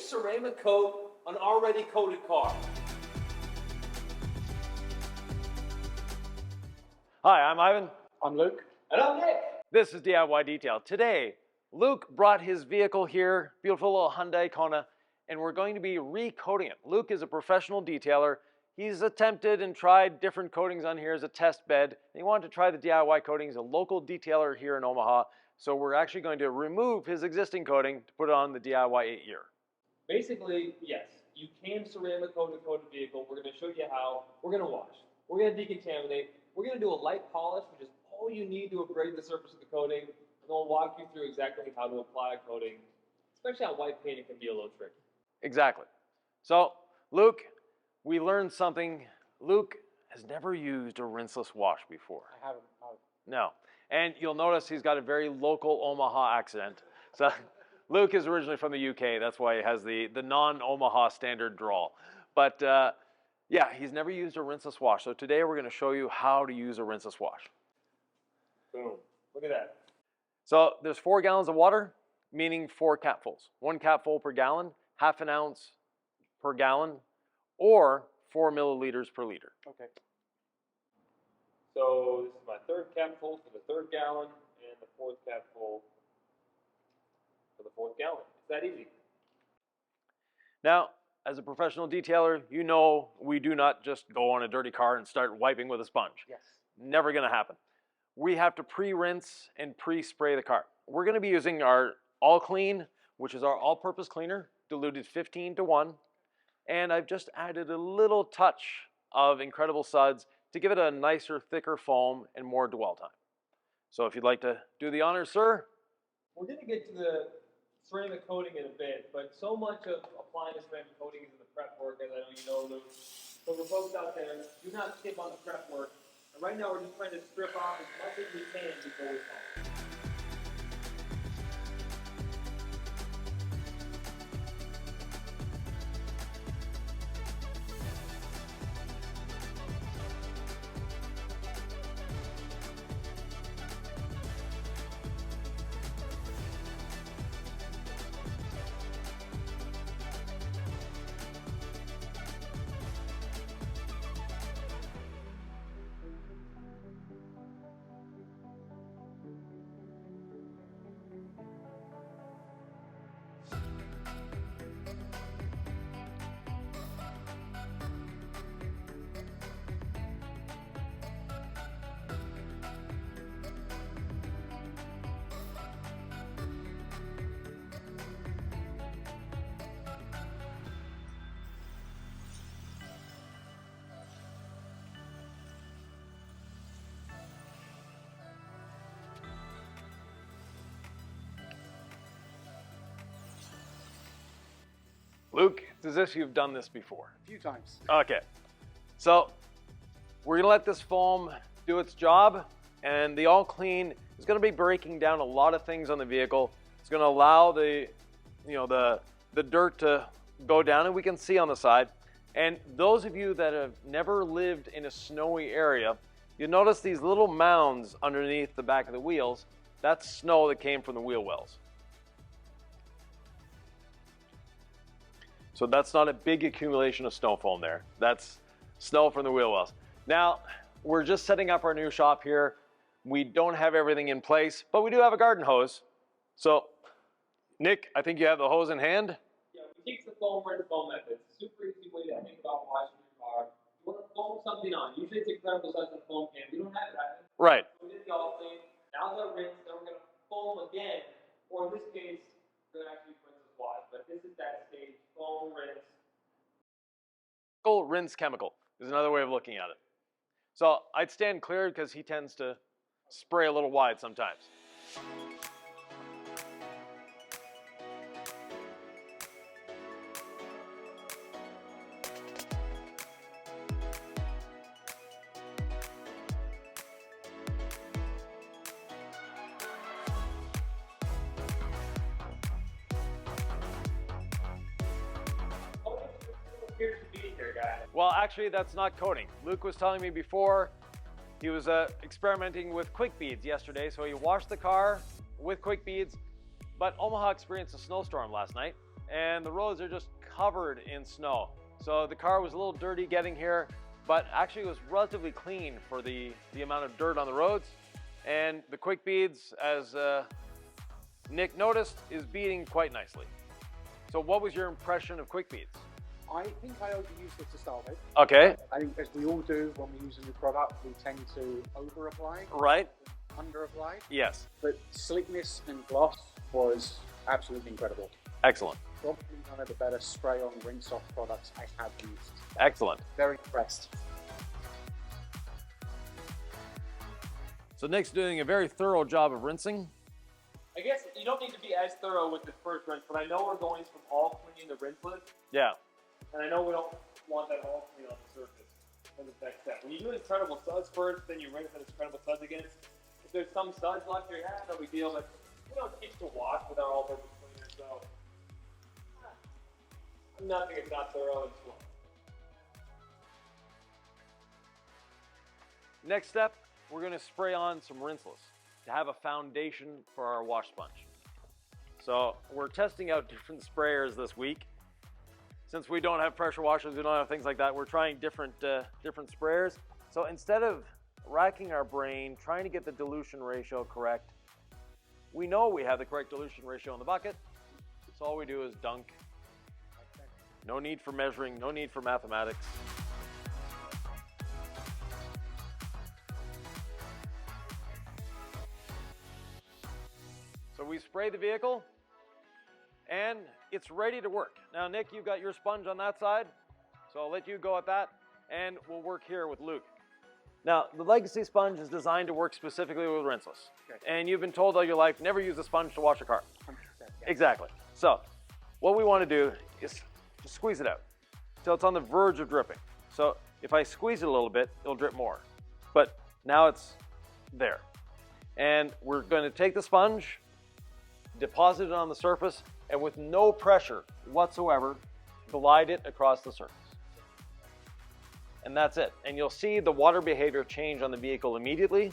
ceramic coat an already coated car? Hi, I'm Ivan. I'm Luke. And I'm Nick. This is DIY Detail. Today, Luke brought his vehicle here, beautiful little Hyundai Kona, and we're going to be recoating it. Luke is a professional detailer. He's attempted and tried different coatings on here as a test bed. And he wanted to try the DIY coating. He's a local detailer here in Omaha. So we're actually going to remove his existing coating to put it on the DIY 8-year. Basically, yes, you can ceramic coat a coated vehicle. We're going to show you how. We're going to wash. We're going to decontaminate. We're going to do a light polish, which is all you need to abrade the surface of the coating. And we'll walk you through exactly how to apply coating, especially on white paint. It can be a little tricky. Exactly. So, Luke, we learned something. Luke has never used a rinseless wash before. I haven't. No. And you'll notice he's got a very local Omaha accent. So Luke is originally from the UK. That's why he has the non-Omaha standard drawl. But yeah, he's never used a rinseless wash. So today we're going to show you how to use a rinseless wash. Boom. Look at that. So there's 4 gallons of water, meaning 4 capfuls. 1 capful per gallon, half an ounce per gallon, or 4 milliliters per liter. Okay. So this is my 3rd capful for the 3rd gallon and the 4th capful for the 4th gallon. It's that easy. Now, as a professional detailer, you know we do not just go on a dirty car and start wiping with a sponge. Yes. Never going to happen. We have to pre-rinse and pre-spray the car. We're going to be using our All Clean, which is our all-purpose cleaner, diluted 15:1. And I've just added a little touch of Incredible Suds to give it a nicer, thicker foam and more dwell time. So if you'd like to do the honors, sir. We're going to get to the ceramic coating in a bit, but so much of applying the ceramic coating is in the prep work, as I know you know, Luke. So for folks out there, do not skip on the prep work. And right now we're just trying to strip off as much as we can before we fall. Luke, it's as if you've done this before. A few times. Okay. So we're going to let this foam do its job, and the All Clean is going to be breaking down a lot of things on the vehicle. It's going to allow the dirt to go down, and we can see on the side. And those of you that have never lived in a snowy area, you'll notice these little mounds underneath the back of the wheels. That's snow that came from the wheel wells. So that's not a big accumulation of snow foam there. That's snow from the wheel wells. Now, we're just setting up our new shop here. We don't have everything in place, but we do have a garden hose. So, Nick, I think you have the hose in hand. Yeah, we take the foam rinse foam method. It's a super easy way to think about washing your car. You want to foam something on. Usually it's Incredible Suds and foam can. We don't have that. Right. So we did the All Clean. Now's our rinse. Then we're going to foam again. Or in this case, we're going to actually rinse the wash. But this is that stage. Foam, rinse. Rinse chemical is another way of looking at it. So I'd stand clear because he tends to spray a little wide sometimes. Appears to be here, guys. Well, actually, that's not coating. Luke was telling me before he was experimenting with quick beads yesterday, so he washed the car with quick beads, but Omaha experienced a snowstorm last night, and the roads are just covered in snow. So the car was a little dirty getting here, but actually it was relatively clean for the amount of dirt on the roads. And the quick beads, as Nick noticed, is beading quite nicely. So what was your impression of quick beads? I think I overused it to start with. Okay. I think, as we all do when we use a new product, we tend to over-apply, Right? under-apply. Yes. But slickness and gloss was absolutely incredible. Excellent. Probably one of the better spray-on rinse-off products I have used. Excellent. Very impressed. So Nick's doing a very thorough job of rinsing. I guess you don't need to be as thorough with the first rinse, but I know we're going from all clean to rinseless, Yeah. and I know we don't want that all clean on the surface as the next step. When you do incredible suds first, then you rinse the incredible suds again. If there's some suds left in your hand, no big deal, but we don't teach to wash with our all-purpose cleaner, so I'm not thinking it's not thorough and slow. Next step, we're going to spray on some rinseless to have a foundation for our wash sponge. So we're testing out different sprayers this week. Since we don't have pressure washers, we don't have things like that, we're trying different sprayers. So instead of racking our brain, trying to get the dilution ratio correct, we know we have the correct dilution ratio in the bucket. So all we do is dunk. No need for measuring, no need for mathematics. So we spray the vehicle and it's ready to work. Now, Nick, you've got your sponge on that side, so I'll let you go at that and we'll work here with Luke. Now, the Legacy sponge is designed to work specifically with rinseless. Okay. And you've been told all your life, never use a sponge to wash a car. 100%. Yeah. Exactly. So what we want to do is just squeeze it out till it's on the verge of dripping. So if I squeeze it a little bit, it'll drip more. But now it's there. And we're going to take the sponge, deposit it on the surface, and with no pressure whatsoever, glide it across the surface. And that's it. And you'll see the water behavior change on the vehicle immediately.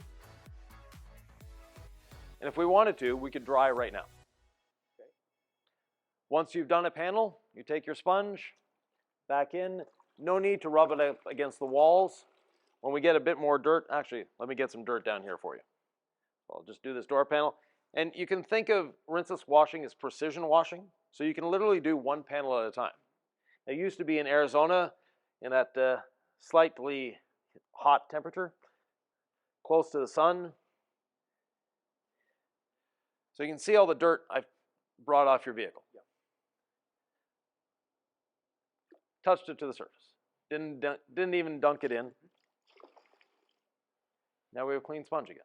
And if we wanted to, we could dry right now. Okay. Once you've done a panel, you take your sponge back in. No need to rub it up against the walls. When we get a bit more dirt, actually, let me get some dirt down here for you. So I'll just do this door panel. And you can think of rinseless washing as precision washing. So you can literally do one panel at a time. It used to be in Arizona in that slightly hot temperature, close to the sun. So you can see all the dirt I've brought off your vehicle. Yep. Touched it to the surface. Didn't even dunk it in. Now we have a clean sponge again.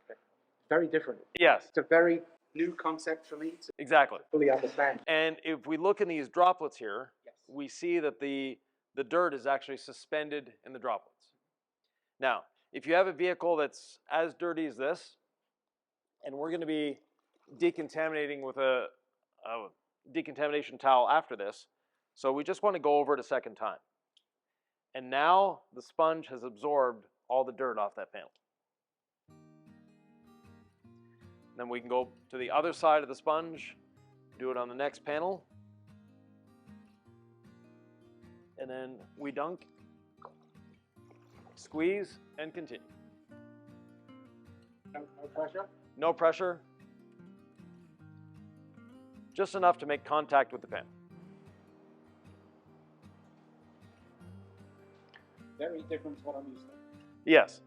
Okay. Very different. Yes, It's a very new concept for me to exactly. fully understand. And if we look in these droplets here, Yes. we see that the dirt is actually suspended in the droplets. Now, if you have a vehicle that's as dirty as this, and we're going to be decontaminating with a decontamination towel after this, so we just want to go over it a second time. And now the sponge has absorbed all the dirt off that panel. Then we can go to the other side of the sponge, do it on the next panel. And then we dunk, squeeze, and continue. No pressure. No pressure, just enough to make contact with the pan. Very different to what I'm used to. Yes.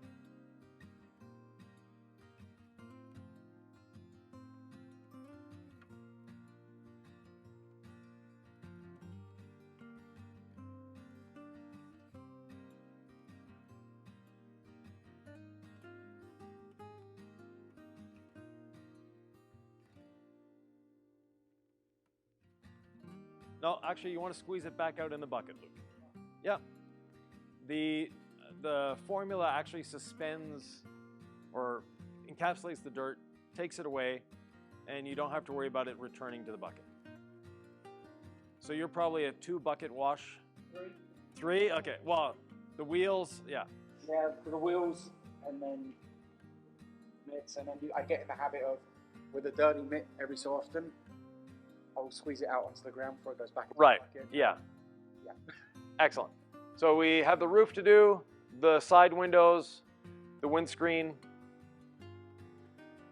No, actually, you want to squeeze it back out in the bucket, Luke. Yeah. The formula actually suspends or encapsulates the dirt, takes it away, and you don't have to worry about it returning to the bucket. So you're probably a 2-bucket wash. 3? Okay. Well, the wheels, yeah. Yeah, for the wheels, and then mitts, and then I get in the habit of, with a dirty mitt every so often, I'll squeeze it out onto the ground before it goes back. Right, Back in. yeah. Yeah. Excellent. So we have the roof to do, the side windows, the windscreen.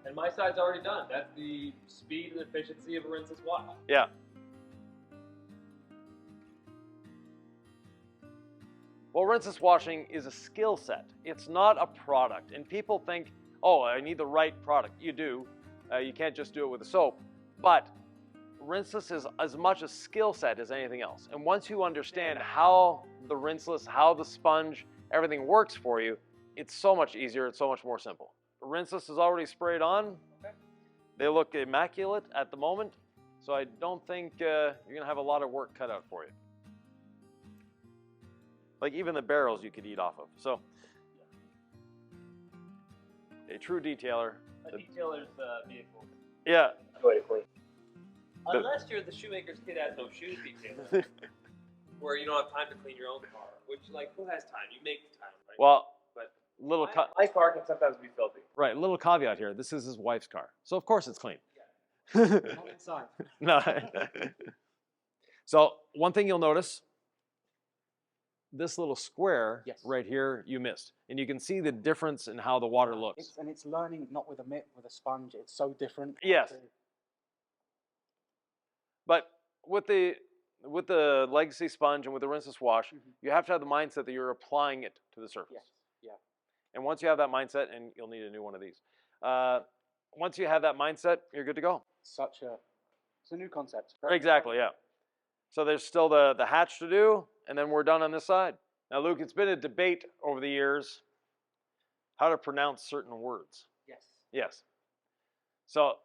And my side's already done. That's the speed and efficiency of a rinseless wash. Yeah. Well, rinseless washing is a skill set. It's not a product. And people think, oh, I need the right product. You do. You can't just do it with a soap. But rinseless is as much a skill set as anything else. And once you understand how the rinseless, how the sponge, everything works for you, it's so much easier. It's so much more simple. The rinseless is already sprayed on. Okay. They look immaculate at the moment. So I don't think you're going to have a lot of work cut out for you. Like even the barrels you could eat off of. So, a true detailer. A detailer's vehicle. Yeah. Way to clean. Unless you're the shoemaker's kid has no shoes detailer, where you don't have time to clean your own car. Which, like, who has time? You make the time, right? Well, but little my car can sometimes be filthy. right. Little caveat here. This is his wife's car, so of course it's clean. Yeah. Not inside. No. So one thing you'll notice. This little square right here you missed, and you can see the difference in how the water looks. It's learning not with a mitt, with a sponge. It's so different. Yes. But with the legacy sponge and with the rinseless wash, you have to have the mindset that you're applying it to the surface. Yes. Yeah. And once you have that mindset, and you'll need a new one of these. Once you have that mindset, you're good to go. It's a new concept. Exactly. Yeah. So there's still the hatch to do, and then we're done on this side. Now, Luke, it's been a debate over the years how to pronounce certain words. Yes. Yes. So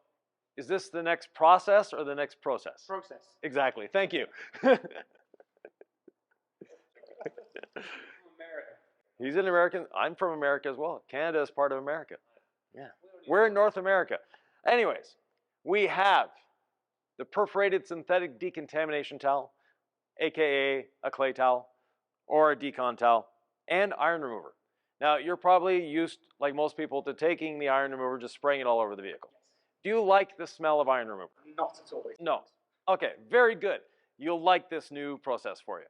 is this the next process or the next process? Process. Exactly. Thank you. America. He's an American. I'm from America as well. Canada is part of America. Yeah. We're in North America. Anyways, we have the perforated synthetic decontamination towel, aka a clay towel or a decon towel, and iron remover. Now, you're probably used, like most people, to taking the iron remover, just spraying it all over the vehicle. Do you like the smell of iron remover? Not at all. No. Okay, very good. You'll like this new process for you.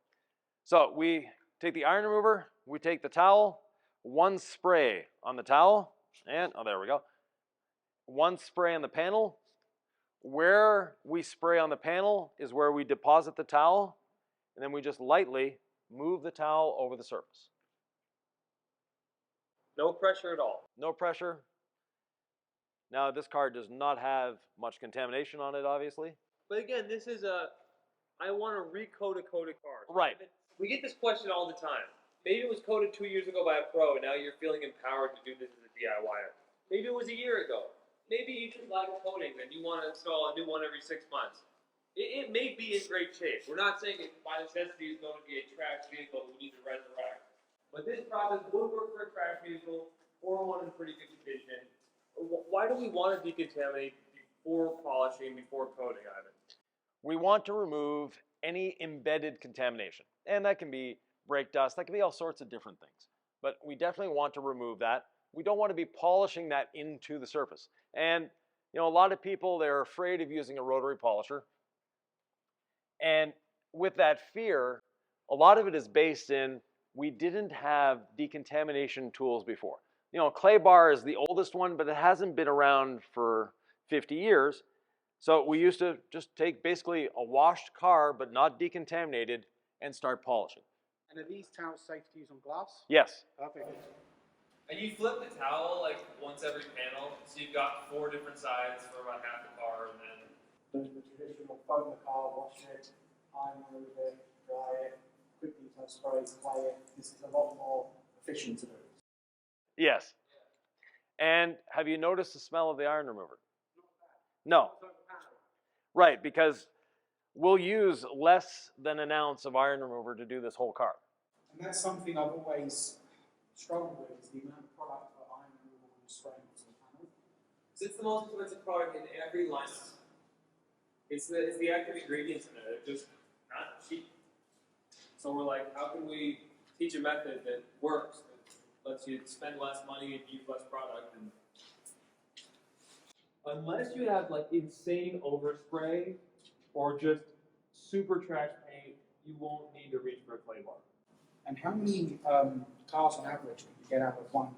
So we take the iron remover, we take the towel, one spray on the towel, and, oh, there we go. One spray on the panel. Where we spray on the panel is where we deposit the towel, and then we just lightly move the towel over the surface. No pressure at all. No pressure. Now, this car does not have much contamination on it, obviously. But again, this is I want to recoat a coated car. Right. We get this question all the time. Maybe it was coated 2 years ago by a pro, and now you're feeling empowered to do this as a DIYer. Maybe it was a year ago. Maybe you just like coating and you want to install a new one every 6 months. It may be in great shape. We're not saying it by necessity is going to be a trash vehicle that we need to resurrect. But this process would work for a trash vehicle or one in pretty good condition. Why do we want to decontaminate before polishing, before coating, Ivan? We want to remove any embedded contamination. And that can be brake dust, that can be all sorts of different things. But we definitely want to remove that. We don't want to be polishing that into the surface. And you know, a lot of people, they're afraid of using a rotary polisher. And with that fear, a lot of it is based in we didn't have decontamination tools before. You know, clay bar is the oldest one, but it hasn't been around for 50 years. So we used to just take basically a washed car, but not decontaminated, and start polishing. And are these towels safe to use on glass? Yes. Perfect. And you flip the towel like once every panel, so you've got 4 different sides for about half the car, and then The traditional foam the car, wash it, iron remove it, dry it, quick detail sprays, clay it. This is a lot more efficient to do. Yes. And have you noticed the smell of the iron remover? No. Right, because we'll use less than an ounce of iron remover to do this whole car. And that's something I've always struggled with, is the amount of product that iron removal and spraying onto the panel. so it's the most expensive product in every lineup. It's the active ingredients in it. They're just not cheap. So we're like, how can we teach a method that works, that lets you spend less money and use less product? And unless you have like insane overspray, or just super trash paint, you won't need to reach for a clay bar. And how many cars on average can you get out of one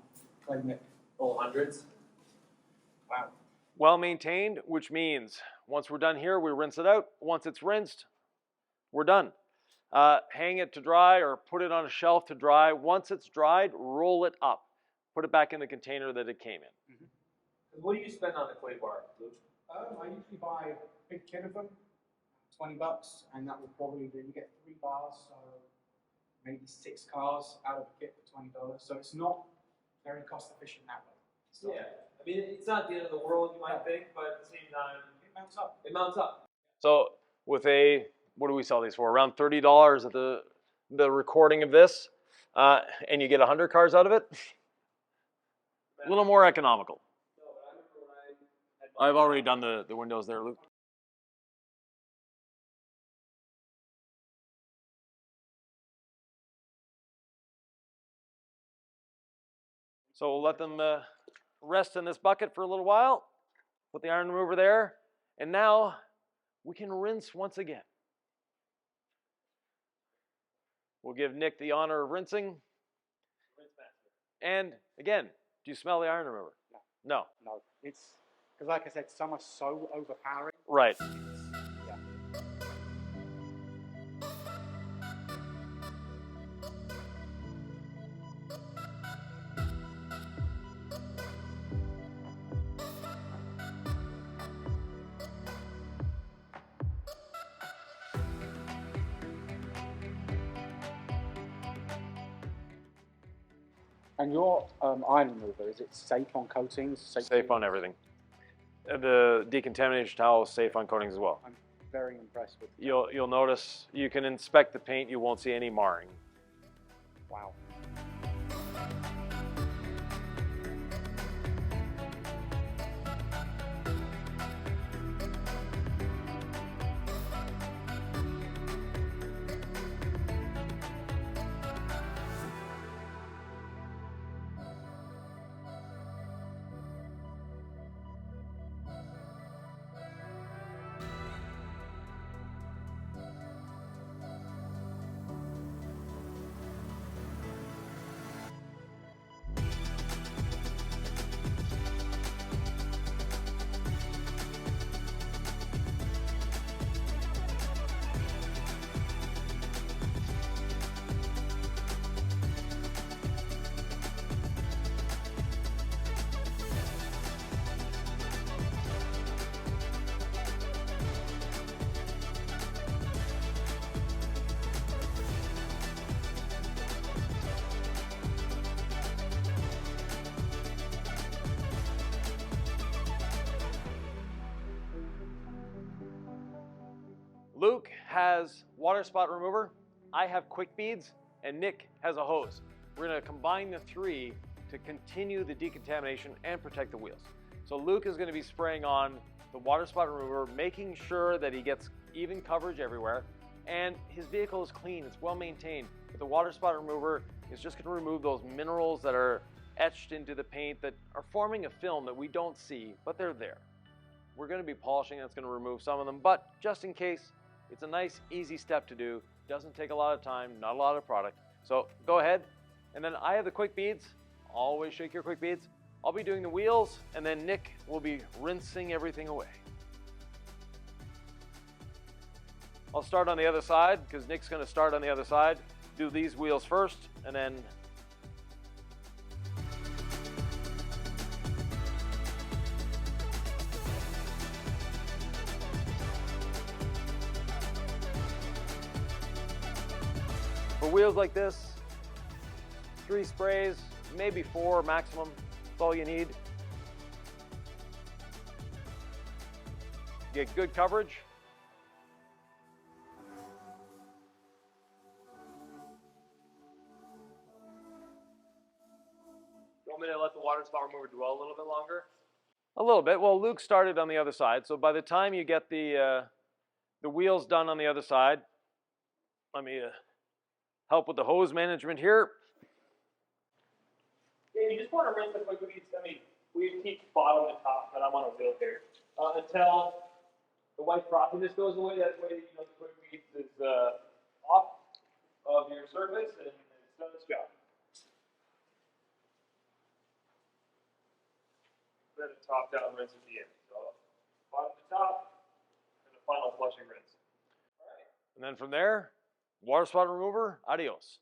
clay mix? Oh, hundreds. Wow. Well maintained, which means once we're done here, we rinse it out. Once it's rinsed, we're done. Hang it to dry or put it on a shelf to dry. Once it's dried, roll it up. Put it back in the container that it came in. Mm-hmm. What do you spend on a clay bar, Luke? I usually buy a big kit of them, $20, and that will probably do. You get 3 bars, so maybe 6 cars out of a kit for $20. So it's not very cost efficient that way. So Yeah, I mean, it's not the end of the world, you might think, but at the same time, it mounts up. it mounts up. So with what do we sell these for? Around $30 at the recording of this, and you get 100 cars out of it. A little more economical. No, but I remember when I've already done the windows there, Luke. So we'll let them rest in this bucket for a little while. Put the iron remover there, and now we can rinse once again. We'll give Nick the honor of rinsing. And again, do you smell the iron remover? No. No, it's because, like I said, some are so overpowering. Right. Yeah. And your iron remover, is it safe on coatings? Safe on everything. The decontamination towel is safe on coatings as well. I'm very impressed with that. You'll notice, you can inspect the paint, you won't see any marring. Wow. Luke has water spot remover, I have quick beads, and Nick has a hose. We're going to combine the 3 to continue the decontamination and protect the wheels. So Luke is going to be spraying on the water spot remover, making sure that he gets even coverage everywhere, and his vehicle is clean, it's well maintained. But the water spot remover is just going to remove those minerals that are etched into the paint that are forming a film that we don't see, but they're there. We're going to be polishing, and it's going to remove some of them, but just in case, it's a nice, easy step to do. Doesn't take a lot of time, not a lot of product. So go ahead, and then I have the quick beads. Always shake your quick beads. I'll be doing the wheels, and then Nick will be rinsing everything away. I'll start on the other side, because Nick's going to start on the other side. Do these wheels first, and then for wheels like this, 3 sprays, maybe 4 maximum. That's all you need. Get good coverage. You want me to let the water spot remover dwell a little bit longer? A little bit. Well, Luke started on the other side, so by the time you get the wheels done on the other side, let me help with the hose management here. Yeah, you just want to rinse the quick beads. I mean, we keep bottom to top, but I'm on a wheel here until the white frothiness goes away. That way, you know, the quick beads is off of your surface and it's done its job. Then a top down rinse at the end. So bottom to top and a final flushing rinse. All right. And then from there, water spot remover, adios.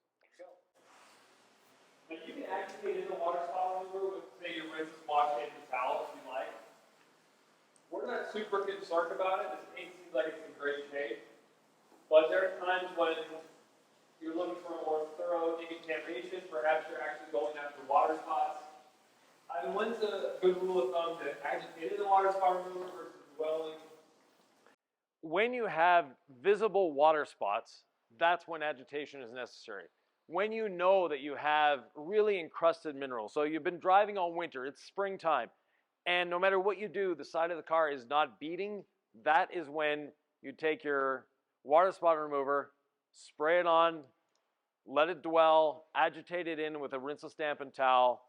Now you can activate in the water spot remover with, say, your rinse, wash, and towel if you like. We're not super concerned about it. This paint seems like it's in great shape. But there are times when you're looking for a more thorough decontamination. Perhaps you're actually going after water spots. I mean, when's a good rule of thumb to agitate in the water spot remover versus dwelling? When you have visible water spots, that's when agitation is necessary. When you know that you have really encrusted minerals, so you've been driving all winter, it's springtime, and no matter what you do, the side of the car is not beating, that is when you take your water spot remover, spray it on, let it dwell, agitate it in with a rinseless dampened towel,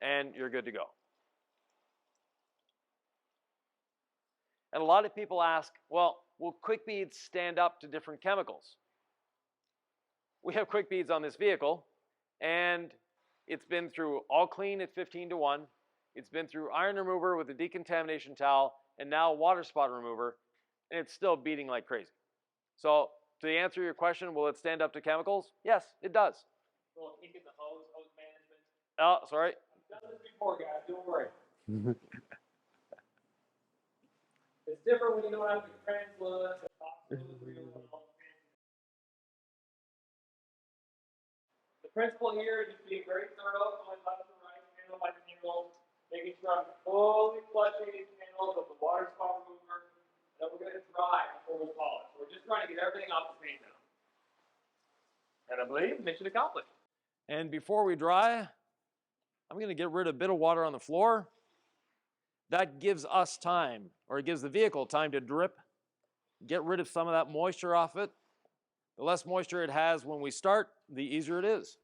and you're good to go. And a lot of people ask, well, will quick beads stand up to different chemicals? We have quick beads on this vehicle, and it's been through all clean at 15:1. It's been through iron remover with a decontamination towel, and now water spot remover, and it's still beating like crazy. So to answer your question, will it stand up to chemicals? Yes, it does. A little kick in the hose management. Oh, sorry. I've done this before, guys. Don't worry. It's different when you don't have the translucent, the top fluid real well. The principle here is just being very thorough, going left to right, panel by panel, making sure I'm fully flushing these panels of the water spot remover, and then we're going to dry before we polish. We're just trying to get everything off the paint now. And I believe mission accomplished. And before we dry, I'm going to get rid of a bit of water on the floor. That gives us time, or it gives the vehicle time to drip, get rid of some of that moisture off it. The less moisture it has when we start, the easier it is.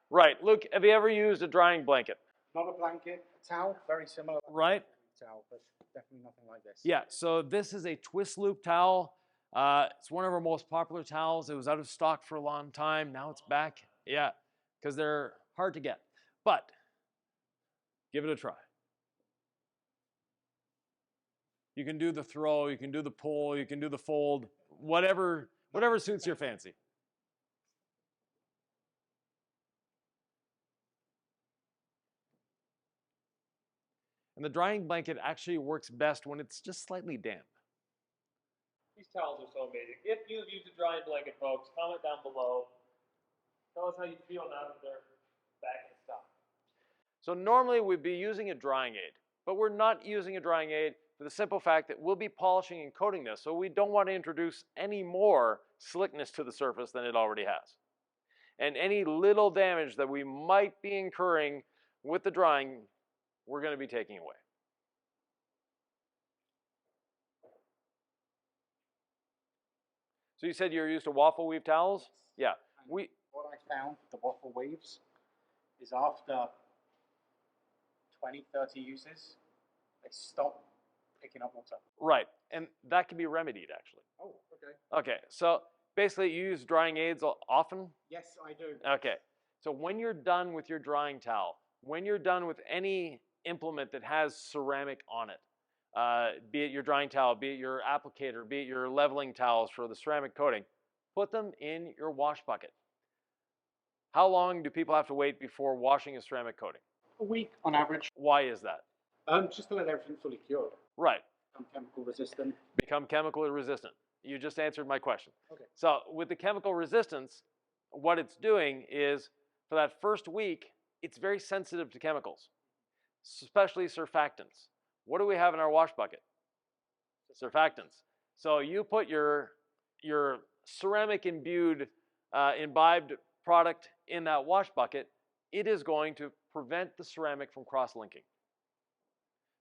Right, Luke, have you ever used a drying blanket? Not a blanket, a towel, very similar. Right. Towel, but definitely nothing like this. Yeah, so this is a twist loop towel. It's one of our most popular towels. It was out of stock for a long time. Now it's back. Yeah, because they're hard to get. But give it a try. You can do the throw, you can do the pull, you can do the fold, whatever suits your fancy. And the drying blanket actually works best when it's just slightly damp. These towels are so amazing. If you've used a drying blanket, folks, comment down below. Tell us how you feel now that they're back in stock. So normally we'd be using a drying aid, but we're not using a drying aid for the simple fact that we'll be polishing and coating this, so we don't want to introduce any more slickness to the surface than it already has. And any little damage that we might be incurring with the drying, we're going to be taking away. So you said you're used to waffle weave towels? Yeah. What I found with the waffle weaves is after 20, 30 uses, they stop picking up water. Right, and that can be remedied actually. Oh, okay. Okay, so basically you use drying aids often? Yes, I do. Okay, so when you're done with your drying towel, when you're done with any implement that has ceramic on it, be it your drying towel, be it your applicator, be it your leveling towels for the ceramic coating, put them in your wash bucket. How long do people have to wait before washing a ceramic coating? A week on average. Why is that? Just to let everything fully cured. Right. Become chemical resistant. Become chemical resistant. You just answered my question. Okay. So with the chemical resistance, what it's doing is for that first week, it's very sensitive to chemicals, especially surfactants. What do we have in our wash bucket? Surfactants. So you put your ceramic imbibed product in that wash bucket, it is going to prevent the ceramic from cross-linking.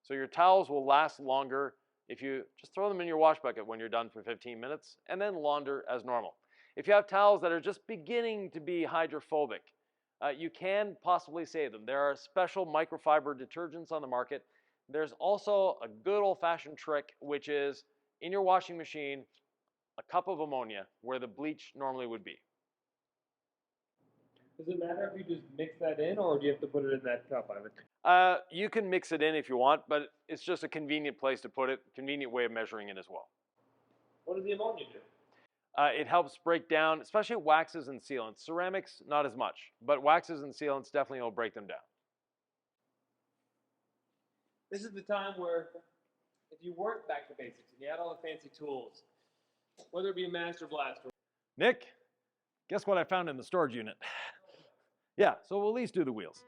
So your towels will last longer if you just throw them in your wash bucket when you're done for 15 minutes and then launder as normal. If you have towels that are just beginning to be hydrophobic, you can possibly save them. There are special microfiber detergents on the market there's also a good old-fashioned trick, which is in your washing machine, a cup of ammonia where the bleach normally would be. Does it matter if you just mix that in, or do you have to put it in that cup, Ivan? You can mix it in if you want, but it's just a convenient place to put it, convenient way of measuring it as well. What does the ammonia do? It helps break down, especially waxes and sealants. Ceramics, not as much, but waxes and sealants definitely will break them down. This is the time where, if you weren't back to basics and you had all the fancy tools, whether it be a master blaster. Nick, guess what I found in the storage unit? Yeah, so we'll at least do the wheels.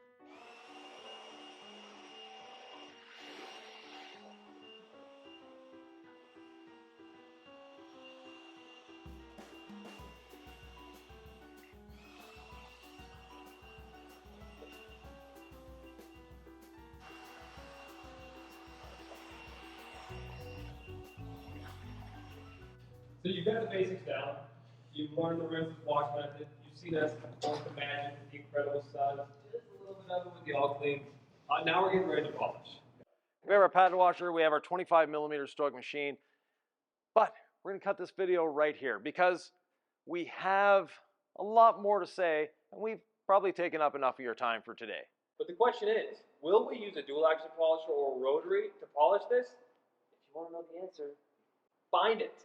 So you've got the basics down. You've learned the rinse and wash method. You've seen us work the magic with the incredible suds. Just a little bit of it with the all clean. Now we're getting ready to polish. We have our paddle washer, we have our 25mm stroke machine, but we're going to cut this video right here because we have a lot more to say, and we've probably taken up enough of your time for today. But the question is, will we use a dual action polisher or a rotary to polish this? If you want to know the answer, find it.